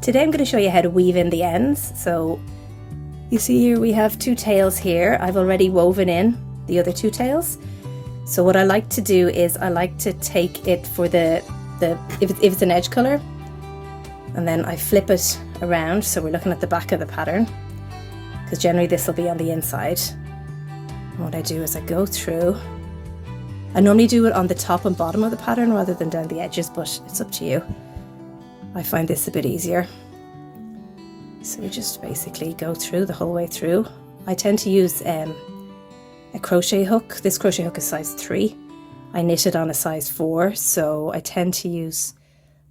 today I'm going to show you how to weave in the ends. So you see here we have 2 tails here. I've already woven in the other 2 tails. So what I like to do is I like to take it for if it's an edge colour, and then I flip it around, so we're looking at the back of the pattern, because generally this will be on the inside. And what I do is I go through. I normally do it on the top and bottom of the pattern rather than down the edges, but it's up to you. I find this a bit easier. So we just basically go through the whole way through. I tend to use a crochet hook. This crochet hook is size 3. I knitted on a size 4, so I tend to use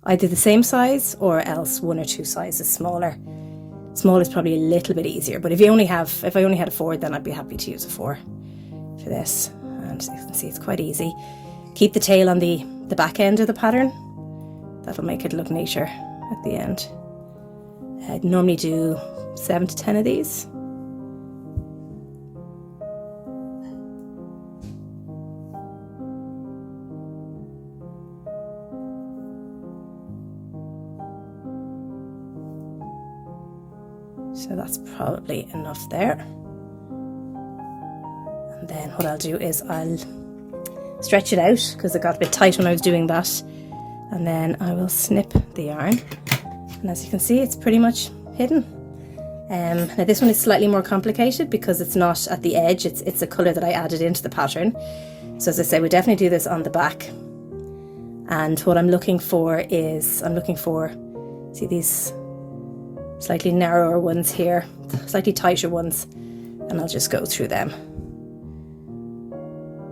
either the same size or else 1 or 2 sizes smaller. Small is probably a little bit easier, but if I only had a 4, then I'd be happy to use a 4 for this. And you can see it's quite easy. Keep the tail on the back end of the pattern. That'll make it look neater at the end. I'd normally do 7 to 10 of these. So that's probably enough there. And then what I'll do is I'll stretch it out, because it got a bit tight when I was doing that. And then I will snip the yarn. And as you can see, it's pretty much hidden. Now this one is slightly more complicated because it's not at the edge, it's a colour that I added into the pattern. So as I say, we definitely do this on the back. And what I'm looking for is, see these slightly narrower ones here, slightly tighter ones, and I'll just go through them.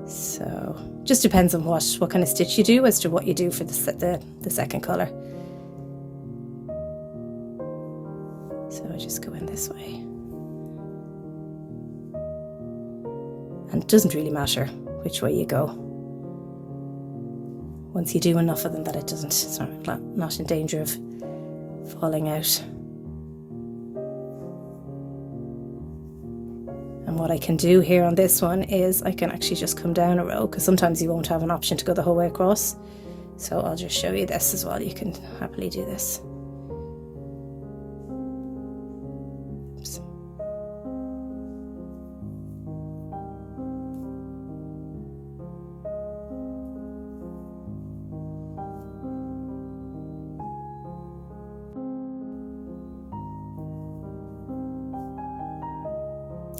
So just depends on what kind of stitch you do as to what you do for the second colour. So I just go in this way. And it doesn't really matter which way you go. Once you do enough of them that it's not in danger of falling out. And what I can do here on this one is I can actually just come down a row, because sometimes you won't have an option to go the whole way across. So I'll just show you this as well. You can happily do this. Oops.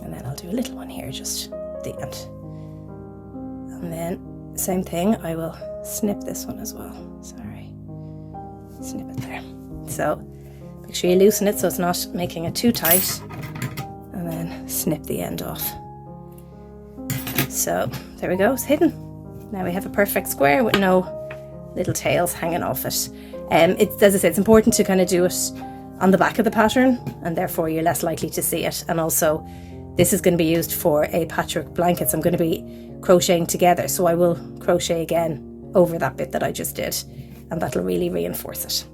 And then I'll do a little one here, just at the end. And then, same thing, I will snip this one as well. Sorry. Snip it there. So, make sure you loosen it so it's not making it too tight. And then snip the end off. So, there we go, it's hidden. Now we have a perfect square with no little tails hanging off it. As I said, it's important to kind of do it on the back of the pattern, and therefore you're less likely to see it. And also, this is going to be used for a patchwork blanket, so I'm going to be crocheting together, so I will crochet again over that bit that I just did, and that'll really reinforce it.